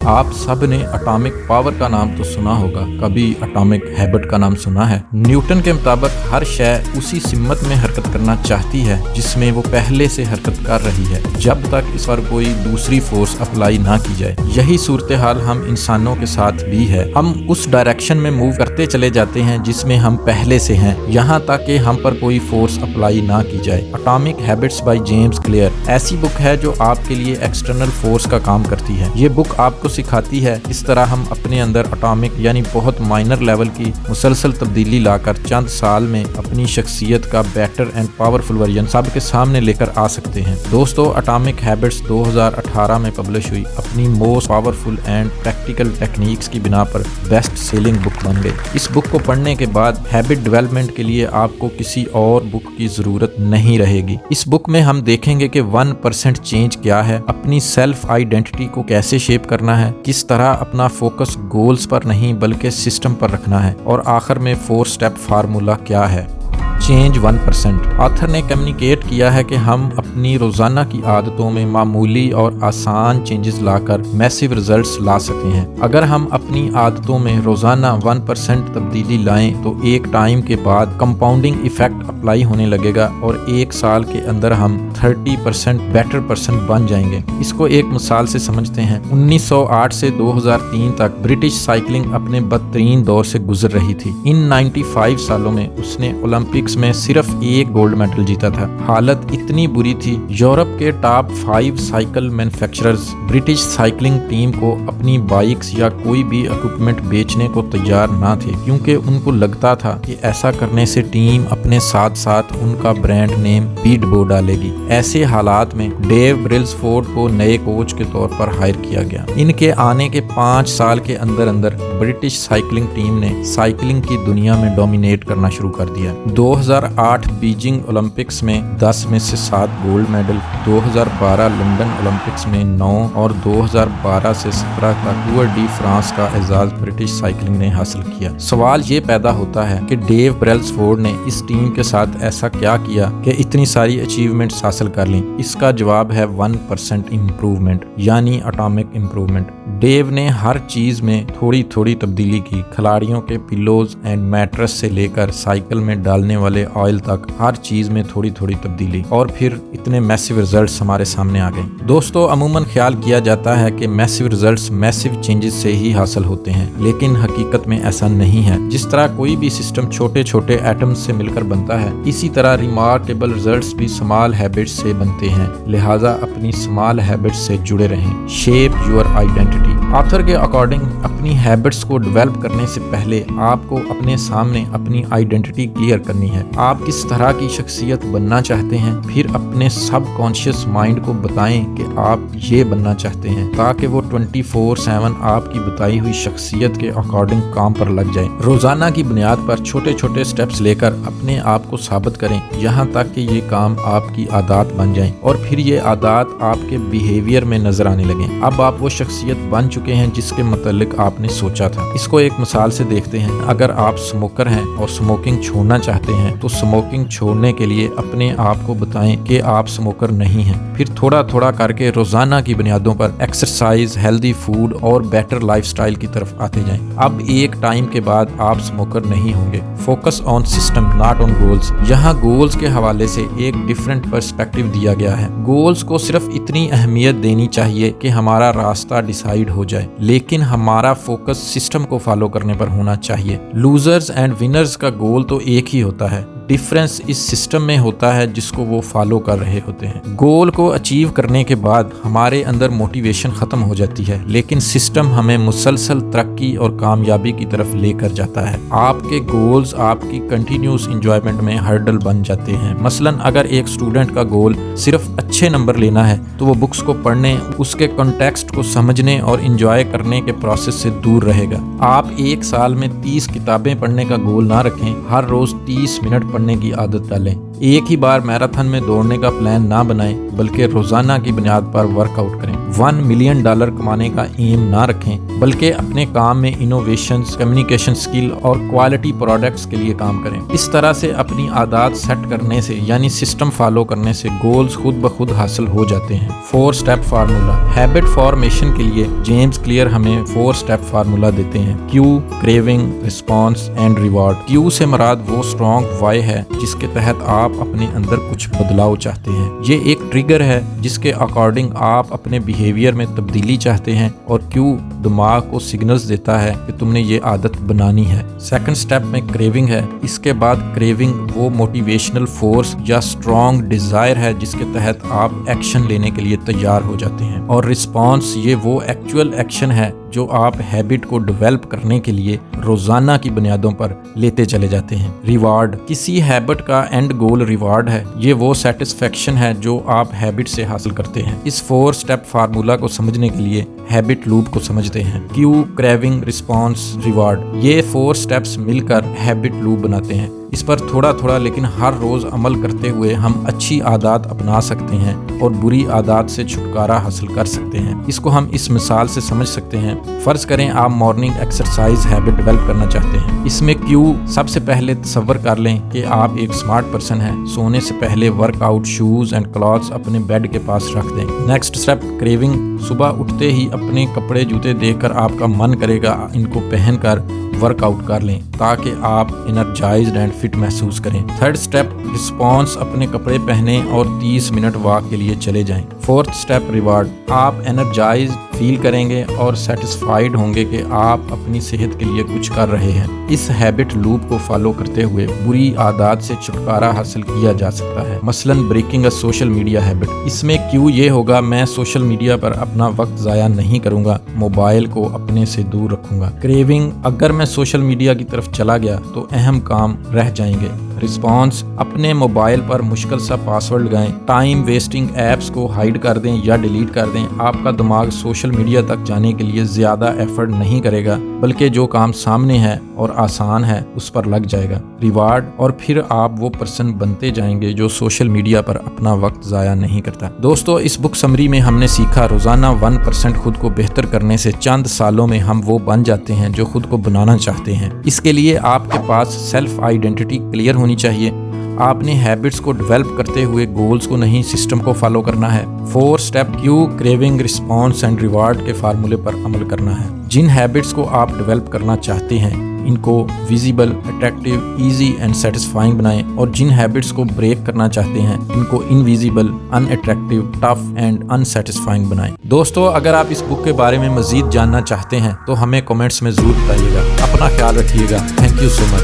आप सब ने एटॉमिक पावर का नाम तो सुना होगा, कभी एटॉमिक हैबिट का नाम सुना है? न्यूटन के मुताबिक हर शय उसी सिमत में हरकत करना चाहती है जिसमें वो पहले से हरकत कर रही है, जब तक इस पर कोई दूसरी फोर्स अप्लाई ना की जाए। यही सूरत हाल हम इंसानों के साथ भी है। हम उस डायरेक्शन में मूव करते चले जाते हैं जिसमें हम पहले से हैं, यहाँ तक कि हम पर कोई फोर्स अप्लाई ना की जाए। Atomic habits by James clear ऐसी बुक है जो आपके लिए एक्सटर्नल फोर्स का काम करती है। ये बुक आपको सिखाती है किस तरह हम अपने अंदर एटॉमिक यानी बहुत माइनर लेवल की मुसलसल तब्दीली लाकर चंद साल में अपनी शख्सियत का बेटर एंड पावरफुल वर्जन सबके सामने लेकर आ सकते हैं। दोस्तों, एटॉमिक हैबिट्स 2018 में पब्लिश हुई अपनी most powerful and practical techniques की बिना पर बेस्ट सेलिंग बुक बन गई। इस बुक को पढ़ने के बाद हैबिट डेवलपमेंट के लिए आपको किसी और बुक की जरूरत नहीं रहेगी। इस बुक में हम देखेंगे कि 1% चेंज क्या है, अपनी सेल्फ आइडेंटिटी को कैसे शेप करना है, किस तरह अपना फोकस गोल्स पर नहीं बल्कि सिस्टम पर रखना है, और आखिर में 4 स्टेप फार्मूला क्या है। चेंज 1%। ऑथर ने कम्युनिकेट किया है कि हम अपनी रोजाना की आदतों में मामूली और आसान चेंजेस लाकर मैसिव रिजल्ट्स ला सकते हैं। अगर हम अपनी आदतों में रोजाना 1% तब्दीली लाएं तो एक टाइम के बाद कंपाउंडिंग इफेक्ट अप्लाई होने लगेगा और 1 साल के अंदर हम 30% बेटर पर्सन बन जाएंगे। इसको एक मिसाल से समझते हैं। 1908 से 2003 तक ब्रिटिश साइकिलिंग अपने बदतरीन दौर से गुजर रही थी। इन 95 सालों में उसने ओलंपिक्स में सिर्फ 1 गोल्ड मेडल जीता था। हालत इतनी बुरी थी, यूरोप के top 5 cycle manufacturers British cycling team को अपनी बाइक्स या कोई भी इक्विपमेंट बेचने को तैयार ना थे, क्योंकि उनको लगता था कि ऐसा करने से टीम अपने साथ साथ उनका ब्रांड नेम भी डुबो डालेगी। ऐसे हालात में डेव ब्रेल्सफोर्ड को नए कोच के तौर पर हायर किया गया। इनके आने के 5 साल के अंदर अंदर ब्रिटिश साइकिलिंग टीम ने साइकिलिंग की दुनिया में डोमिनेट करना शुरू कर दिया। 2008 बीजिंग ओलंपिक्स में 10 में से 7 गोल्ड मेडल, 2012 लंदन ओलंपिक्स में 9 और 2012 से 17 तक टूर डी फ्रांस का एजाज ब्रिटिश साइकिलिंग ने हासिल किया। सवाल ये पैदा होता है कि डेव ब्रेल्सफोर्ड ने इस टीम के साथ ऐसा क्या किया कि इतनी सारी अचीवमेंट्स हासिल कर ली। इसका जवाब है 1% इम्प्रूवमेंट, यानी एटॉमिक इम्प्रूवमेंट। डेव ने हर चीज में थोड़ी थोड़ी तब्दीली की, खिलाड़ियों के पिलोज एंड मैट्रेस से लेकर साइकिल में डालने वाले ऑयल तक हर चीज में थोड़ी थोड़ी तब्दीली, और फिर इतने मैसिव रिजल्ट्स हमारे सामने आ गए। दोस्तों, अमूमन ख्याल किया जाता है कि मैसिव रिजल्ट्स मैसिव चेंजेस से ही हासिल होते हैं, लेकिन हकीकत में ऐसा नहीं है। जिस तरह कोई भी सिस्टम छोटे छोटे एटम्स से मिलकर बनता है, इसी तरह रिमार्केबल रिजल्ट्स भी स्मॉल हैबिट्स से बनते हैं। लिहाजा अपनी स्मॉल हैबिट्स से जुड़े रहें। Shape your identity. ऑथर के अकॉर्डिंग अपनी हैबिट्स को डेवलप करने से पहले आपको अपने सामने अपनी आइडेंटिटी क्लियर करनी है। आप किस तरह की शख्सियत बनना चाहते हैं, फिर अपने सबकॉन्शियस माइंड को बताएं कि आप ये बनना चाहते हैं, ताकि वो 24/7 आपकी बताई हुई शख्सियत के अकॉर्डिंग काम पर लग जाए। रोजाना की बुनियाद पर छोटे छोटे स्टेप्स लेकर अपने आप को साबित करें, यहाँ तक कि ये काम आपकी आदत बन जाए और फिर ये आदत आपके बिहेवियर में नजर आने लगे। अब आप वो शख्सियत बन चुके हैं जिसके मुतालिक आपने सोचा था। इसको एक मिसाल से देखते हैं। अगर आप स्मोकर हैं और स्मोकिंग छोड़ना चाहते हैं तो स्मोकिंग छोड़ने के लिए अपने आप को बताएं कि आप स्मोकर नहीं हैं। फिर थोड़ा थोड़ा करके रोजाना की बुनियादों पर एक्सरसाइज, हेल्दी फूड और बेटर लाइफस्टाइल की तरफ आते जाएं। अब एक टाइम के बाद आप स्मोकर नहीं होंगे। Focus on system not on goals. यहाँ गोल्स के हवाले से एक डिफरेंट पर्सपेक्टिव दिया गया है। गोल्स को सिर्फ इतनी अहमियत देनी चाहिए कि हमारा रास्ता डिसाइड हो जाए, लेकिन हमारा फोकस सिस्टम को फॉलो करने पर होना चाहिए। लूजर्स एंड विनर्स का गोल तो एक ही होता है, डिफरेंस इस सिस्टम में होता है जिसको वो फॉलो कर रहे होते हैं। गोल को अचीव करने के बाद हमारे अंदर मोटिवेशन खत्म हो जाती है, लेकिन सिस्टम हमें मुसलसल तरक्की और कामयाबी की तरफ लेकर जाता है। आपके गोल्स आपकी कंटिन्यूस एंजॉयमेंट में हर्डल बन जाते हैं। मसलन अगर एक स्टूडेंट का गोल सिर्फ अच्छे नंबर लेना है तो वो बुक्स को पढ़ने, उसके कॉन्टेक्स्ट को समझने और एंजॉय करने के प्रोसेस से दूर रहेगा। आप 1 साल में 30 किताबें पढ़ने का गोल ना रखें, हर रोज 30 मिनट पढ़ने की आदत डालें। एक ही बार मैराथन में दौड़ने का प्लान ना बनाएं, बल्कि रोजाना की बुनियाद पर वर्कआउट करें। $1 मिलियन कमाने का एम ना रखें, बल्कि अपने काम में इनोवेशंस, कम्युनिकेशन स्किल और क्वालिटी प्रोडक्ट्स के लिए काम करें। इस तरह से अपनी आदत सेट करने से यानी सिस्टम फॉलो करने से गोल्स खुद ब खुद हासिल हो जाते हैं। 4 स्टेप फार्मूला। हैबिट फॉर्मेशन के लिए जेम्स क्लियर हमें 4 स्टेप फार्मूला देते हैं। Q, craving, response and reward. Q से मुराद वो स्ट्रॉन्ग वाई है जिसके तहत आप अपने अंदर कुछ बदलाव चाहते हैं। ये एक ट्रिगर है जिसके अकॉर्डिंग आप अपने बिहेवियर में तब्दीली चाहते हैं, और क्यू दिमाग को सिग्नल्स देता है कि तुमने ये आदत बनानी है। सेकंड स्टेप में क्रेविंग है। इसके बाद क्रेविंग वो मोटिवेशनल फोर्स या स्ट्रॉन्ग डिजायर है जिसके तहत आप एक्शन लेने के लिए तैयार हो जाते हैं। और रिस्पॉन्स ये वो एक्चुअल एक्शन है जो आप हैबिट को डेवलप करने के लिए रोजाना की बुनियादों पर लेते चले जाते हैं। रिवार्ड। किसी हैबिट का एंड गोल रिवार्ड है। ये वो सेटिस्फेक्शन है जो आप हैबिट से हासिल करते हैं। इस 4 स्टेप फार्मूला को समझने के लिए हैबिट लूप को समझते हैं। Q, craving, response, reward. ये 4 स्टेप्स मिलकर हैबिट लूप बनाते हैं। इस पर थोड़ा थोड़ा लेकिन हर रोज अमल करते हुए हम अच्छी आदत अपना सकते हैं और बुरी आदत से छुटकारा हासिल कर सकते हैं। इसको हम इस मिसाल से समझ सकते हैं। फर्ज करें आप मॉर्निंग एक्सरसाइज हैबिट डेवलप करना चाहते हैं। इसमें क्यू, सबसे पहले तसव्वुर कर लें कि आप एक स्मार्ट पर्सन हैं। सोने से पहले वर्कआउट शूज एंड क्लॉथ्स अपने बेड के पास रख दें। Next step craving. सुबह उठते ही अपने कपड़े जूते देखकर आपका मन करेगा इनको पहनकर वर्कआउट कर लें ताकि आप एनर्जाइज्ड एंड फिट महसूस करें। Third step response. अपने कपड़े पहने और 30 मिनट वॉक के लिए चले जाएं। Fourth step reward. आप एनर्जाइज्ड फील करेंगे और सेटिस्फाइड होंगे कि आप अपनी सेहत के लिए कुछ कर रहे हैं। इस हैबिट लूप को फॉलो करते हुए बुरी आदत से छुटकारा हासिल किया जा सकता है। मसलन breaking a social media habit. इसमें क्यू ये होगा, मैं सोशल मीडिया पर अपना वक्त ज़ाया नहीं करूंगा, मोबाइल को अपने से दूर रखूंगा। क्रेविंग। अगर मैं सोशल मीडिया की तरफ चला गया तो अहम काम रह जाएंगे। रिस्पॉन्स। अपने मोबाइल पर मुश्किल सा पासवर्ड लगाएं, टाइम वेस्टिंग ऐप्स को हाइड कर दें या डिलीट कर दें। आपका दिमाग सोशल मीडिया तक जाने के लिए ज़्यादा एफर्ट नहीं करेगा, बल्कि जो काम सामने है और आसान है उस पर लग जाएगा। रिवार्ड। और फिर आप वो पर्सन बनते जाएंगे जो सोशल मीडिया पर अपना वक्त ज़ाया नहीं करता। दोस्तों, इस बुक समरी में हमने सीखा रोज़ाना 1% खुद को बेहतर करने से चंद सालों में हम वो बन जाते हैं जो खुद को बनाना चाहते हैं। इसके लिए आपके पास सेल्फ आइडेंटिटी क्लियर होनी चाहिए। आपने हैबिट्स को डेवलप करते हुए गोल्स को नहीं, सिस्टम को फॉलो करना है। 4 step Q, craving, response and reward के फार्मूले पर अमल करना है। जिन हैबिट्स को आप डेवलप करना चाहते हैं इनको visible, attractive, easy and satisfying बनाएं, और जिन हैबिट्स को ब्रेक करना चाहते हैं इनको invisible, unattractive, tough and unsatisfying बनाएं। दोस्तों, अगर आप इस बुक के बारे में मजीद जानना चाहते हैं तो हमें कमेंट्स में जरूर बताइएगा। अपना ख्याल रखिएगा। Thank you so much.